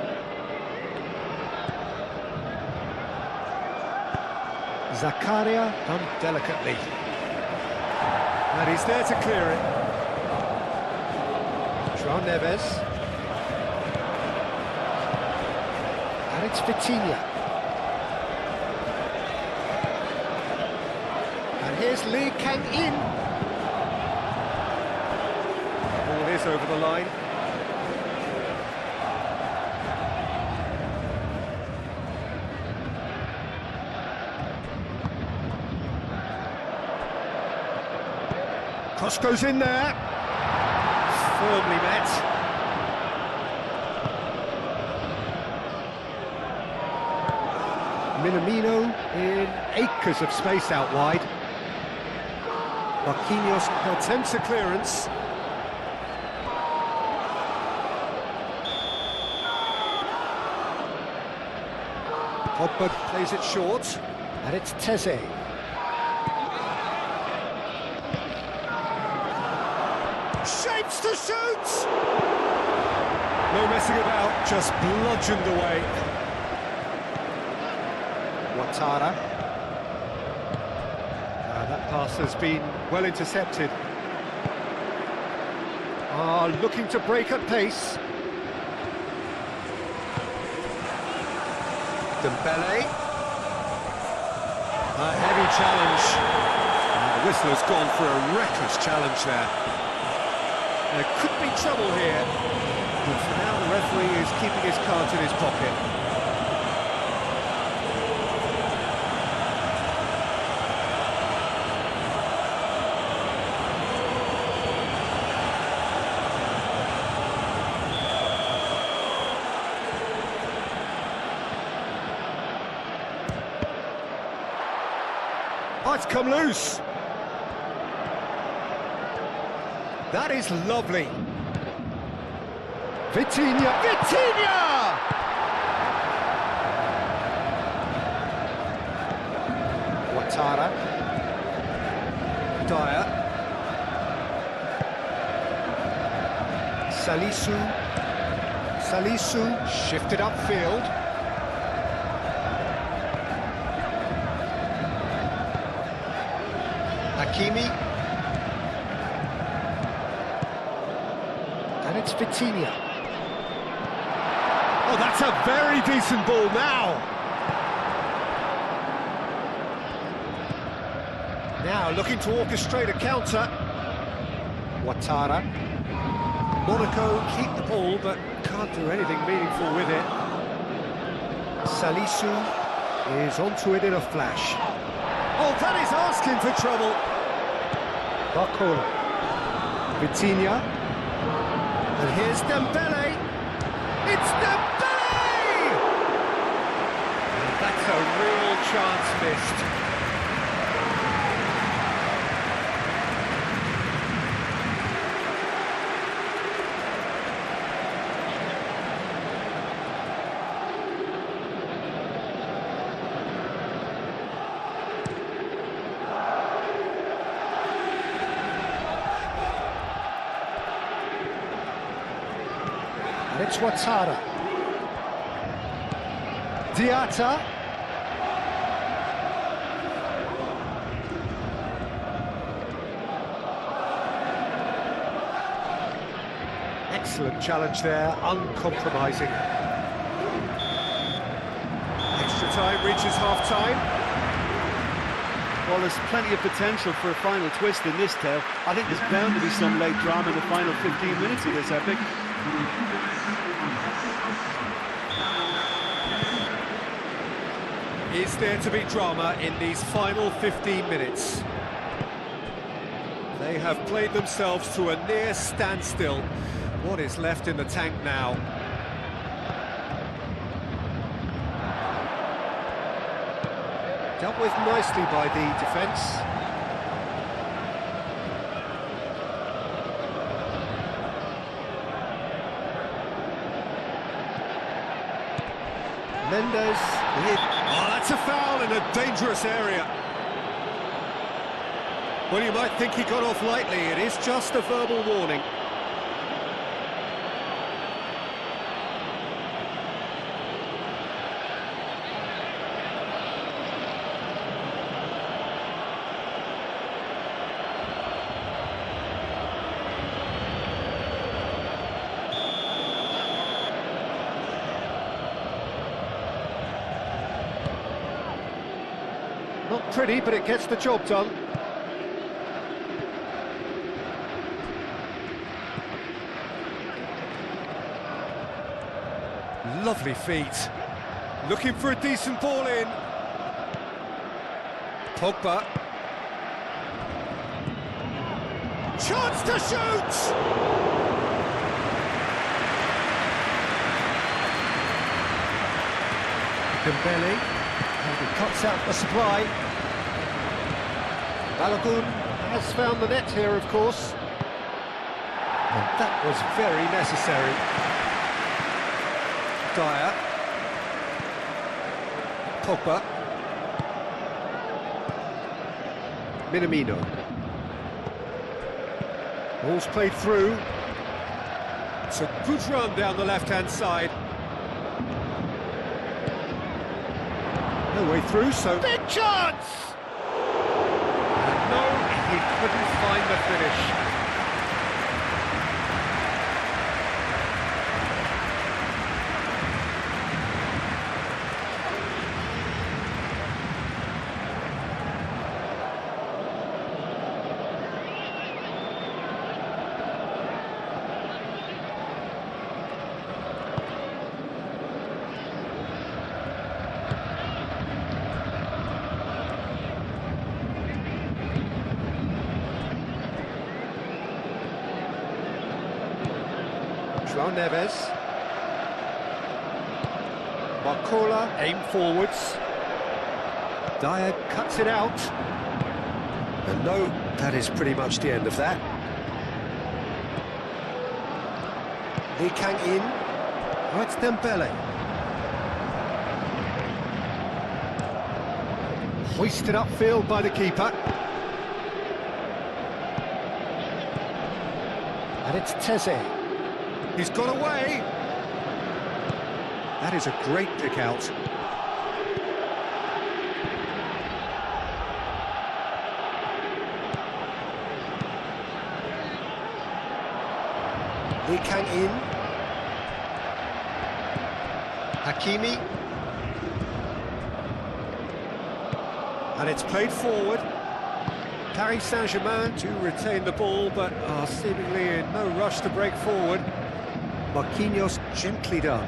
Zakaria done delicately. And he's there to clear it. João Neves. And it's Vitinha. And here's Lee Kang-in. Ball is over the line. Cross goes in there. Firmly met. Minamino in acres of space out wide. Marquinhos attempts a clearance. Pogba plays it short, and it's Teze. Shapes to shoot! No messing about, just bludgeoned away. Ouattara. That pass has been well intercepted. Looking to break at pace. Dembele. A heavy challenge. And the whistle has gone for a reckless challenge there. There could be trouble here, but for now the referee is keeping his cards in his pocket. Oh, it's come loose. That is lovely. Vitinha! Vitinha! Ouattara. Dyer. Salisu shifted upfield. Hakimi. And it's Vitinha. Oh, that's a very decent ball now. Now looking to orchestrate a counter. Ouattara. Monaco keep the ball, but can't do anything meaningful with it. Salisu is onto it in a flash. Oh, that is asking for trouble. Barcola. Vitinha. And here's Dembele. It's Dembele! And that's a real chance missed. And it's Ouattara. Diatta. Excellent challenge there, uncompromising. Extra time reaches half-time. Well, there's plenty of potential for a final twist in this tale. I think there's bound to be some late drama in the final 15 minutes of this epic. Is there to be drama in these final 15 minutes? They have played themselves to a near standstill. What is left in the tank now? Dealt with nicely by the defence. Mendes. Oh, that's a foul in a dangerous area. Well, you might think he got off lightly. It is just a verbal warning. Not pretty, but it gets the job done. Lovely feet. Looking for a decent ball in. Pogba. Chance to shoot! Dembele. And he cuts out the supply. Balogun has found the net here, of course. And that was very necessary. Dyer. Pogba. Minamino. Ball's played through. It's a good run down the left-hand side. No way through, so... Big chance! And no, he couldn't find the finish. João Neves. Barcola, aim forwards. Dyer cuts it out. And no, that is pretty much the end of that. Lee Kang-in. Oh, it's Dembele. Hoisted upfield by the keeper. And it's Teze. He's got away. That is a great pick out. Lee Kang-in. Hakimi. And it's played forward. Paris Saint-Germain to retain the ball, but are seemingly in no rush to break forward. Marquinhos gently done.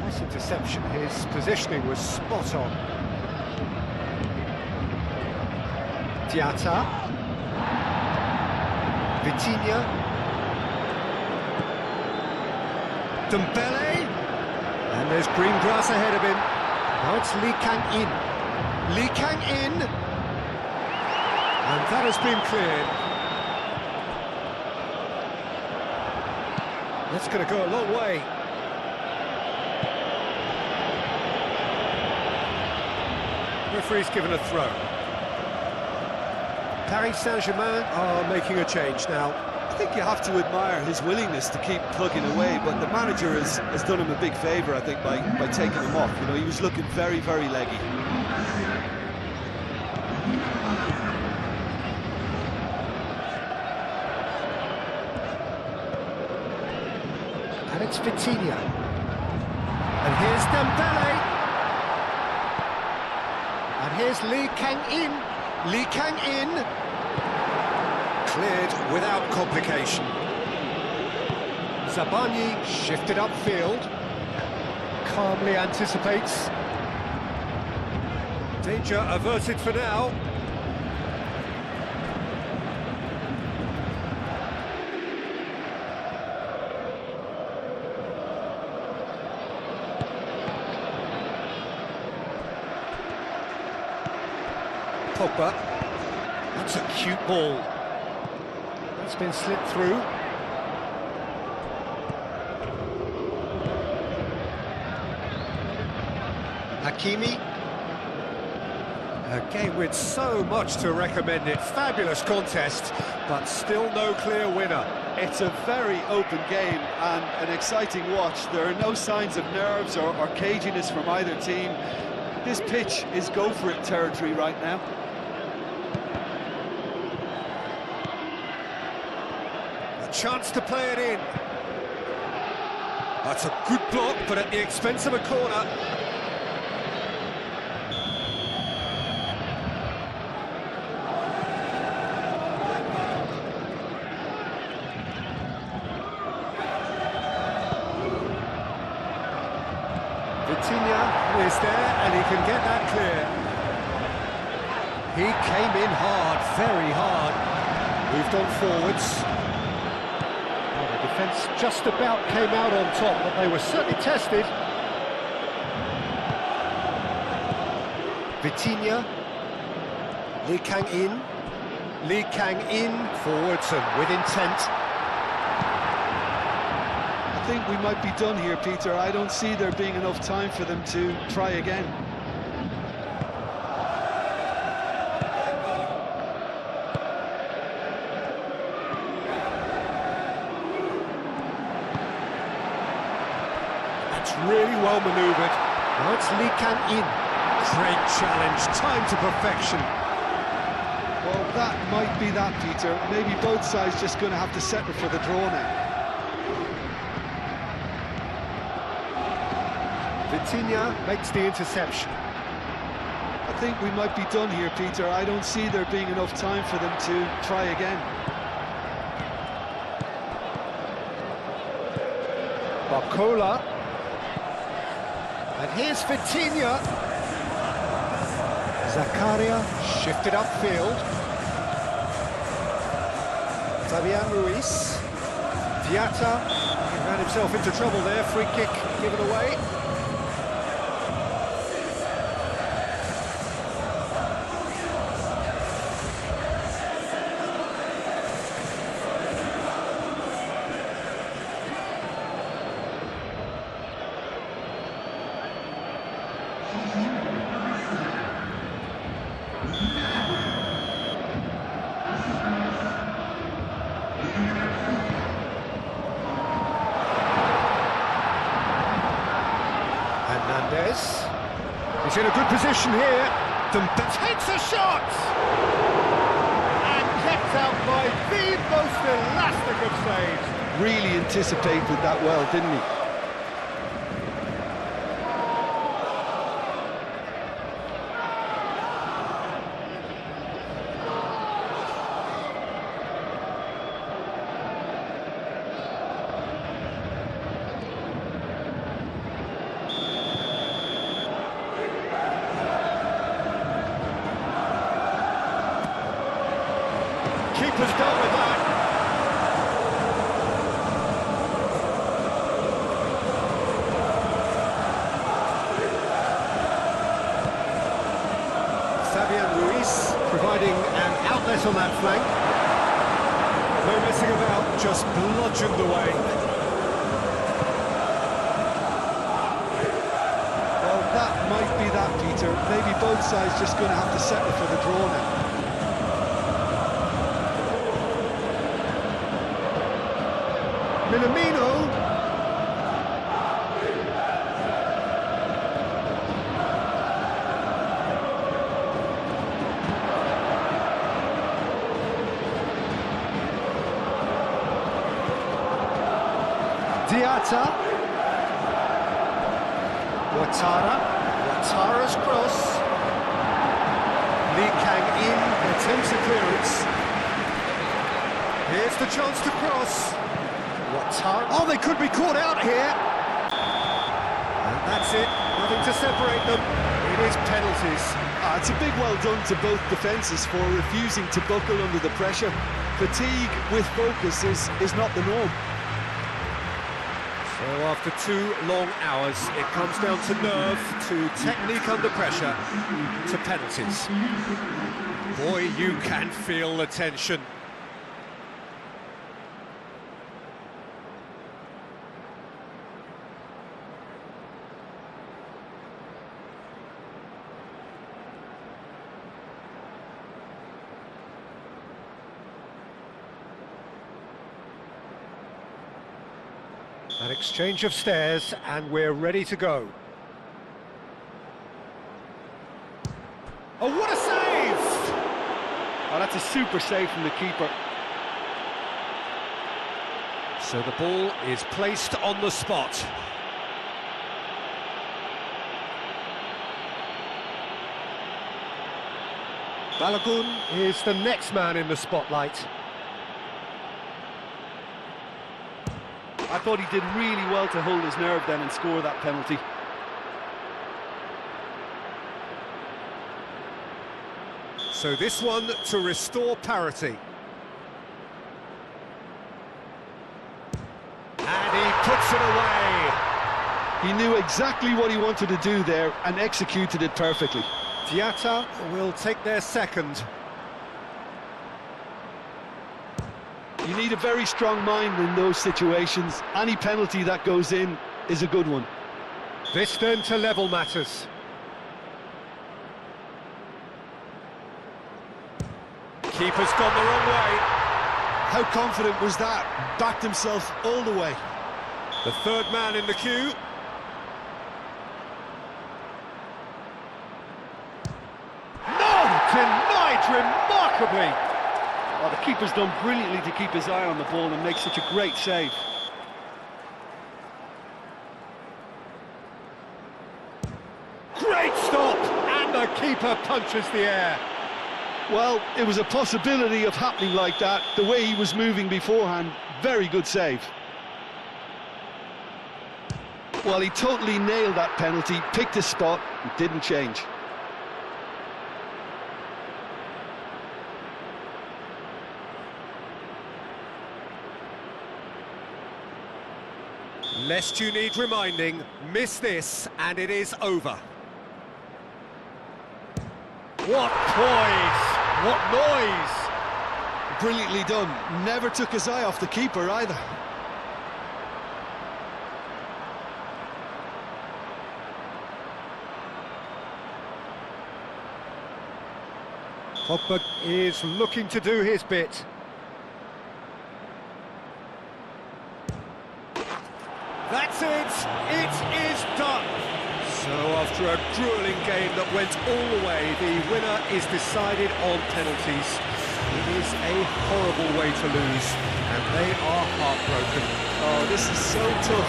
Nice interception. His positioning was spot on. Diatta. Vitinha. Dembele. And there's green grass ahead of him. Now it's Lee Kang-in. Lee Kang-in. And that has been cleared. That's going to go a long way. Referee's given a throw. Paris Saint-Germain are making a change now. I think you have to admire his willingness to keep plugging away, but the manager has done him a big favour, I think, by taking him off. You know, he was looking very, very leggy. And it's Vitinha. And here's Dembele. And here's Lee Kang-in. Lee Kang-in. Cleared without complication. Zabani shifted upfield. Calmly anticipates. Danger averted for now. Pogba. That's a cute ball. That's been slipped through. Hakimi. A game with so much to recommend it. Fabulous contest, but still no clear winner. It's a very open game and an exciting watch. There are no signs of nerves or caginess from either team. This pitch is go-for-it territory right now. A chance to play it in. That's a good block, but at the expense of a corner. Vitinha is there, and he can get that clear. He came in hard, very hard. Moved on forwards. Well, the defence just about came out on top, but they were certainly tested. Vitinha. Lee Kang-in. Lee Kang-in forwards and with intent. I think we might be done here, Peter. I don't see there being enough time for them to try again. That's really well manoeuvred. Now it's Lee Kang-in. Great challenge, time to perfection. Well, that might be that, Peter. Maybe both sides just going to have to settle for the draw now. Vitinha makes the interception. I think we might be done here, Peter. I don't see there being enough time for them to try again. Barcola. And here's Vitinha. Zakaria shifted upfield. Fabian Ruiz. Diatta. He ran himself into trouble there. Free kick given away. He's in a good position here. Takes a shot! And kept out by the most elastic of saves. Really anticipated that well, didn't he? Keeper's dealt with that. Fabian Ruiz providing an outlet on that flank. No messing about, just bludgeoned away. Well, that might be that, Peter. Maybe both sides just going to have to settle for the draw now. Minamino. Diatta. Ouattara's cross. Lee Kang in, attempts a clearance. Here's the chance to cross. Oh, they could be caught out here. And that's it, nothing to separate them. It is penalties. It's a big well done to both defences for refusing to buckle under the pressure. Fatigue with focus is not the norm. So after 2 long hours, it comes down to nerve, to technique under pressure, to penalties. Boy, you can feel the tension. An exchange of stares, and we're ready to go. Oh, what a save! Oh, that's a super save from the keeper. So the ball is placed on the spot. Balogun is the next man in the spotlight. I thought he did really well to hold his nerve then and score that penalty. So this one to restore parity. And he puts it away. He knew exactly what he wanted to do there and executed it perfectly. Diatta will take their second. You need a very strong mind in those situations. Any penalty that goes in is a good one. This then to level matters. Keeper's gone the wrong way. How confident was that? Backed himself all the way. The third man in the queue. No! Denied remarkably! Oh, the keeper's done brilliantly to keep his eye on the ball and make such a great save. Great stop! And the keeper punches the air. Well, it was a possibility of happening like that. The way he was moving beforehand, very good save. Well, he totally nailed that penalty, picked his spot, and didn't change. Lest you need reminding, miss this and it is over. What poise! What noise! Brilliantly done. Never took his eye off the keeper either. Pogba is looking to do his bit. That's it! It is done! So after a gruelling game that went all the way, the winner is decided on penalties. It is a horrible way to lose, and they are heartbroken. Oh, this is so tough.